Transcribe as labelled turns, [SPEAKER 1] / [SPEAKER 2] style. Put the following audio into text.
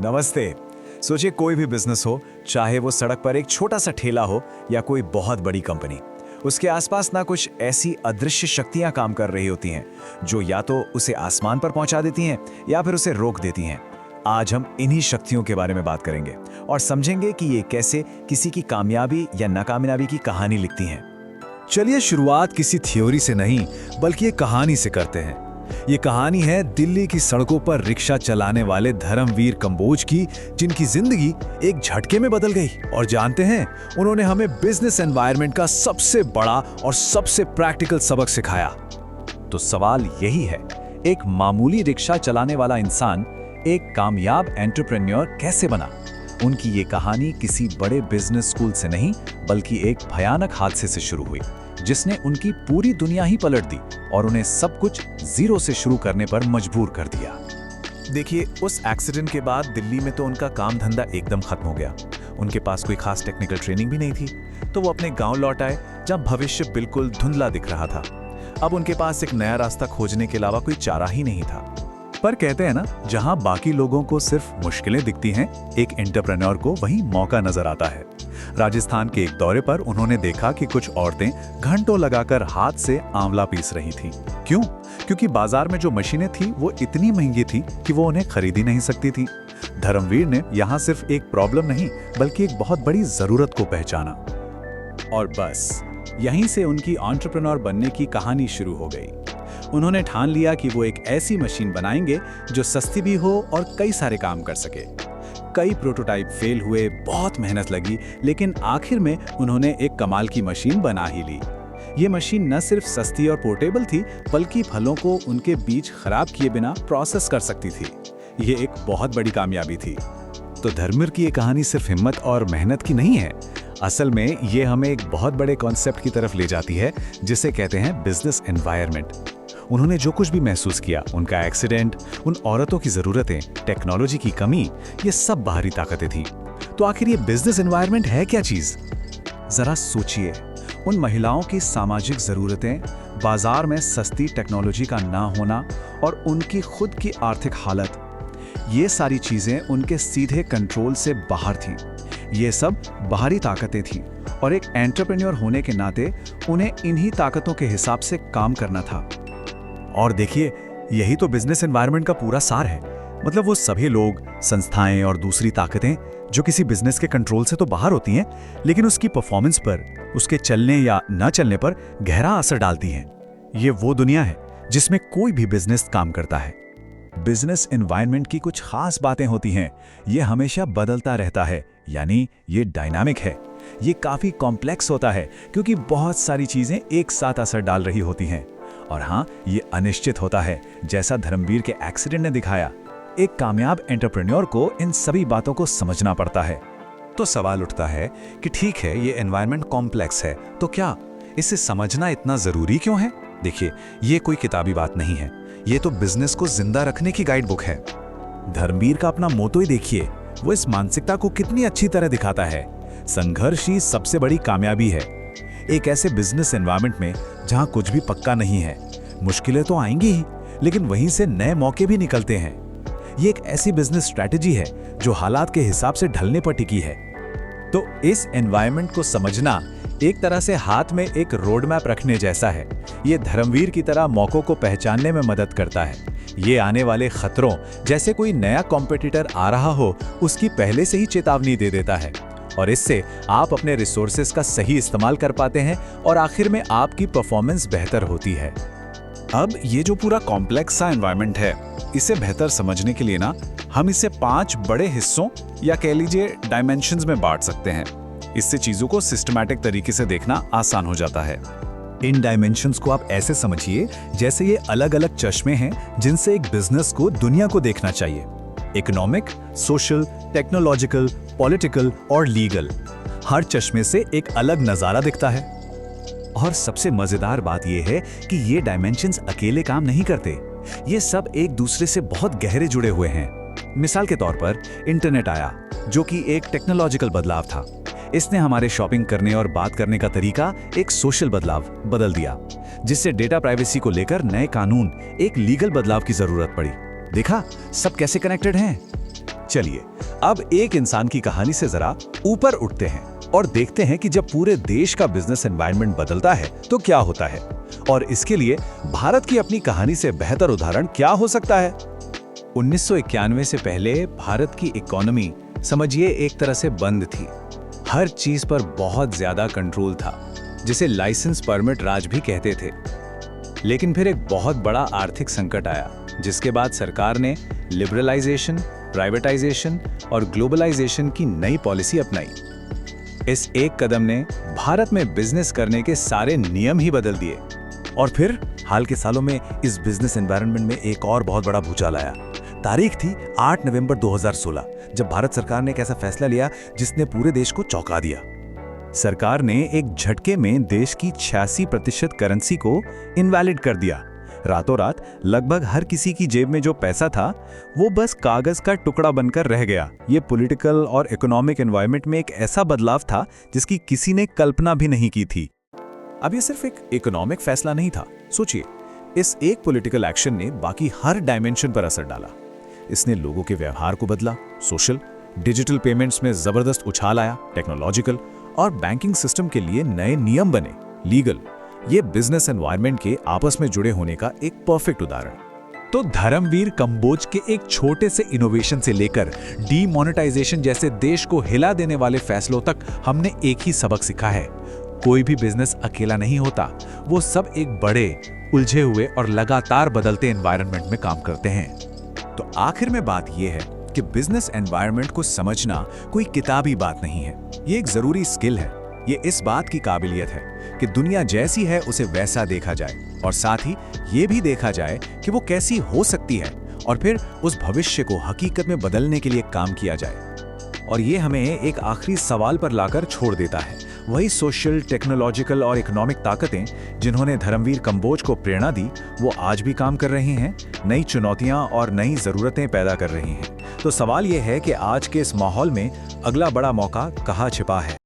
[SPEAKER 1] नमस्ते। सोचिए कोई भी बिजनेस हो, चाहे वो सड़क पर एक छोटा सा ठेला हो या कोई बहुत बड़ी कंपनी, उसके आसपास ना कुछ ऐसी अदृश्य शक्तियां काम कर रही होती हैं जो या तो उसे आसमान पर पहुंचा देती हैं या फिर उसे रोक देती हैं। आज हम इन्हीं शक्तियों के बारे में बात करेंगे और समझेंगे कि ये कैसे किसी की कामयाबी या नाकामयाबी की कहानी लिखती हैं।
[SPEAKER 2] चलिए शुरुआत किसी थ्योरी से नहीं बल्कि एक कहानी से करते हैं। ये कहानी है दिल्ली की सड़कों पर रिक्शा चलाने वाले धर्मवीर कंबोज की, जिनकी जिंदगी एक झटके में बदल गई। और जानते हैं, उन्होंने हमें बिजनेस एनवायरनमेंट का सबसे बड़ा और सबसे प्रैक्टिकल सबक सिखाया।
[SPEAKER 1] तो सवाल यही है, एक मामूली रिक्शा चलाने वाला इंसान एक कामयाब एंटरप्रेन्योर कैसे बना? उनकी ये कहानी किसी बड़े बिजनेस स्कूल से नहीं बल्कि एक भयानक हादसे से शुरू हुई, जिसने उनकी पूरी दुनिया ही पलट दी और उन्हें सब कुछ जीरो से शुरू करने पर मजबूर कर दिया।
[SPEAKER 3] देखिए, उस एक्सीडेंट के बाद दिल्ली में तो उनका काम धंधा एकदम खत्म हो गया। उनके पास कोई खास टेक्निकल ट्रेनिंग भी नहीं थी, तो वो अपने गांव लौट आए जब भविष्य बिल्कुल धुंधला दिख रहा था। अब उनके पास एक नया रास्ता खोजने के अलावा कोई चारा ही नहीं था।
[SPEAKER 2] पर कहते हैं ना, जहां बाकी लोगों को सिर्फ मुश्किलें दिखती हैं, एक एंटरप्रेन्योर को वहीं मौका नजर आता है। राजस्थान के एक दौरे पर उन्होंने देखा कि कुछ औरतें घंटों लगाकर हाथ से आंवला पीस रही थीं। क्यों? क्योंकि बाजार में जो मशीनें थीं वो इतनी महंगी थी कि वो उन्हें खरीद ही नहीं सकती थी। धर्मवीर ने यहाँ सिर्फ एक प्रॉब्लम नहीं बल्कि एक बहुत बड़ी जरूरत को पहचाना।
[SPEAKER 4] और बस यहीं से उनकी एंटरप्रेन्योर बनने की कहानी शुरू हो गई। उन्होंने ठान लिया कि वो एक ऐसी मशीन बनाएंगे जो सस्ती भी हो और कई सारे काम कर सके। कई प्रोटोटाइप फेल हुए, बहुत मेहनत लगी, लेकिन आखिर में उन्होंने एक कमाल की मशीन बना ही ली। ये मशीन न सिर्फ सस्ती और पोर्टेबल थी बल्कि फलों को उनके बीज खराब किए बिना प्रोसेस कर सकती थी। ये एक बहुत बड़ी कामयाबी थी।
[SPEAKER 2] तो धर्मवीर की ये कहानी सिर्फ हिम्मत और मेहनत की नहीं है। असल में ये हमें एक बहुत बड़े कॉन्सेप्ट की तरफ ले जाती है, जिसे कहते हैं बिजनेस एनवायरनमेंट। उन्होंने जो कुछ भी महसूस किया, उनका एक्सीडेंट, उन औरतों की जरूरतें, टेक्नोलॉजी की कमी, ये सब बाहरी ताकतें थी। तो आखिर ये बिजनेस एनवायरनमेंट है क्या चीज?
[SPEAKER 1] जरा सोचिए, उन महिलाओं की सामाजिक जरूरतें, बाजार में सस्ती टेक्नोलॉजी का ना होना और उनकी खुद की आर्थिक हालत, ये सारी चीजें उनके सीधे कंट्रोल से बाहर थीं। ये सब बाहरी ताकतें थीं और एक एंटरप्रेन्योर होने के नाते उन्हें इन्हीं ताकतों के हिसाब से काम करना था।
[SPEAKER 2] और देखिए, यही तो बिजनेस एनवायरनमेंट का पूरा सार है। मतलब वो सभी लोग, संस्थाएं और दूसरी ताकतें जो किसी बिजनेस के कंट्रोल से तो बाहर होती हैं, लेकिन उसकी परफॉर्मेंस पर, उसके चलने या न चलने पर गहरा असर डालती हैं। ये वो दुनिया है जिसमें कोई भी बिजनेस काम करता है। बिजनेस एनवायरनमेंट की कुछ खास बातें होती हैं। ये हमेशा बदलता रहता है, यानी ये डायनामिक है। ये काफी कॉम्प्लेक्स होता है क्योंकि बहुत सारी चीजें एक साथ असर डाल रही होती हैं। और हाँ, ये अनिश्चित होता है, जैसा धर्मवीर के एक्सीडेंट ने दिखाया। एक कामयाब एंटरप्रेन्योर को इन सभी बातों को समझना पड़ता है।
[SPEAKER 5] तो सवाल उठता है कि ठीक है, ये एनवायरनमेंट कॉम्प्लेक्स है, तो क्या इसे समझना इतना जरूरी क्यों है? देखिए, ये कोई किताबी बात नहीं है, ये तो बिजनेस को जिंदा रखने की गाइड बुक है।
[SPEAKER 2] धर्मवीर का अपना मोटो ही देखिए, वो इस मानसिकता को कितनी अच्छी तरह दिखाता है। संघर्ष ही सबसे बड़ी कामयाबी है। एक ऐसे बिजनेस एनवायरनमेंट में जहां कुछ भी पक्का नहीं है, मुश्किलें तो आएंगी ही, लेकिन वहीं से नए मौके भी निकलते हैं। ये एक ऐसी बिजनेस स्ट्रैटेजी है जो हालात के हिसाब से ढलने पर टिकी है।
[SPEAKER 4] तो इस एनवायरनमेंट को समझना एक तरह से हाथ में एक रोड मैप रखने जैसा है। ये धर्मवीर की तरह मौकों को पहचानने में मदद करता है। ये आने वाले खतरों, जैसे कोई नया कॉम्पिटिटर आ रहा हो, उसकी पहले से ही चेतावनी दे देता है और इससे आप अपने रिसोर्सेज का सही इस्तेमाल कर पाते हैं और आखिर में आपकी परफॉर्मेंस बेहतर होती है।
[SPEAKER 2] अब ये जो पूरा कॉम्प्लेक्स सा एनवायरनमेंट है, इसे बेहतर समझने के लिए ना हम इसे 5 बड़े हिस्सों या कह लीजिए डायमेंशंस में बांट सकते हैं। इससे चीजों को सिस्टमैटिक तरीके से देखना आसान हो जाता है। इन डायमेंशंस को आप ऐसे समझिए जैसे ये अलग-अलग चश्मे हैं जिनसे एक बिजनेस को, दुनिया को देखना चाहिए। इकोनॉमिक, सोशल, टेक्नोलॉजिकल, पॉलिटिकल और लीगल। हर चश्मे से एक अलग नजारा दिखता है। और सबसे मजेदार बात यह है कि ये डायमेंशंस अकेले काम नहीं करते। ये सब एक दूसरे से बहुत गहरे जुड़े हुए हैं। मिसाल के तौर पर इंटरनेट आया, जो कि एक टेक्नोलॉजिकल बदलाव था। इसने हमारे शॉपिंग करने और बात करने का तरीका एक सोशल बदलाव बदल दिया, जिससे डेटा प्राइवेसी को लेकर नए कानून, एक लीगल बदलाव की जरूरत पड़ी। देखा सब कैसे कनेक्टेड हैं।
[SPEAKER 3] चलिए अब एक इंसान की कहानी से जरा ऊपर उठते हैं और देखते हैं कि जब पूरे देश का बिजनेस एनवायरनमेंट बदलता है तो क्या होता है, और इसके लिए भारत की अपनी कहानी से बेहतर उदाहरण क्या हो सकता है।
[SPEAKER 4] 1991 से पहले भारत की इकोनॉमी समझिए एक तरह से बंद थी। हर चीज पर बहुत ज्यादा कंट्रोल था, जिसे लाइसेंस परमिट राज भी कहते थे। लेकिन फिर एक बहुत बड़ा आर्थिक संकट आया, जिसके बाद सरकार ने लिबरलाइजेशन, प्राइवेटाइजेशन और ग्लोबलाइजेशन की नई पॉलिसी अपनाई। इस एक कदम ने भारत में बिजनेस करने के सारे नियम ही बदल दिए।
[SPEAKER 3] और फिर हाल के सालों में इस बिजनेस एनवायरनमेंट में एक और बहुत बड़ा भूचाल आया। तारीख थी 8 नवंबर 2016, जब भारत सरकार ने एक ऐसा फैसला लिया जिसने पूरे देश को चौंका दिया।
[SPEAKER 4] सरकार ने एक झटके में देश की 86% करेंसी को इनवैलिड कर दिया। रातों रात लगभग हर किसी की जेब में जो पैसा था वो बस कागज का टुकड़ा बनकर रह गया। ये पॉलिटिकल और इकोनॉमिक एनवायरनमेंट में एक ऐसा बदलाव था जिसकी किसी ने कल्पना भी नहीं की थी।
[SPEAKER 3] अब ये सिर्फ एक इकोनॉमिक फैसला नहीं था। सोचिए, इस एक पॉलिटिकल एक्शन ने बाकी हर डायमेंशन पर असर डाला। इसने लोगों के व्यवहार को बदला, सोशल, डिजिटल पेमेंट्स में जबरदस्त उछाल आया, टेक्नोलॉजिकल और बैंकिंग सिस्टम के लिए नए नियम बने, लीगल। ये बिजनेस एनवायरनमेंट के आपस में जुड़े होने का एक परफेक्ट उदाहरण।
[SPEAKER 2] तो धर्मवीर कंबोज के एक छोटे से इनोवेशन से लेकर डीमोनेटाइजेशन जैसे देश को हिला देने वाले फैसलों तक हमने एक ही सबक सीखा है। कोई भी बिजनेस अकेला नहीं होता, वो सब एक बड़े, उलझे हुए और लगातार बदलते एनवायरनमेंट में काम करते हैं।
[SPEAKER 3] तो आखिर में बात यह है कि बिजनेस एनवायरनमेंट को समझना कोई किताबी बात नहीं है, ये एक जरूरी स्किल है। ये इस बात की काबिलियत है कि दुनिया जैसी है उसे वैसा देखा जाए, और साथ ही ये भी देखा जाए कि वो कैसी हो सकती है, और फिर उस भविष्य को हकीकत में बदलने के लिए काम किया जाए। और ये हमें एक आखिरी सवाल पर लाकर छोड़ देता है, वही सोशल, टेक्नोलॉजिकल और इकोनॉमिक ताकतें जिन्होंने धर्मवीर कंबोज को प्रेरणा दी, वो आज भी काम कर रही हैं, नई चुनौतियां और नई ज़रूरतें पैदा कर रही हैं। तो सवाल ये है कि आज के इस माहौल में अगला बड़ा मौका कहाँ छिपा है।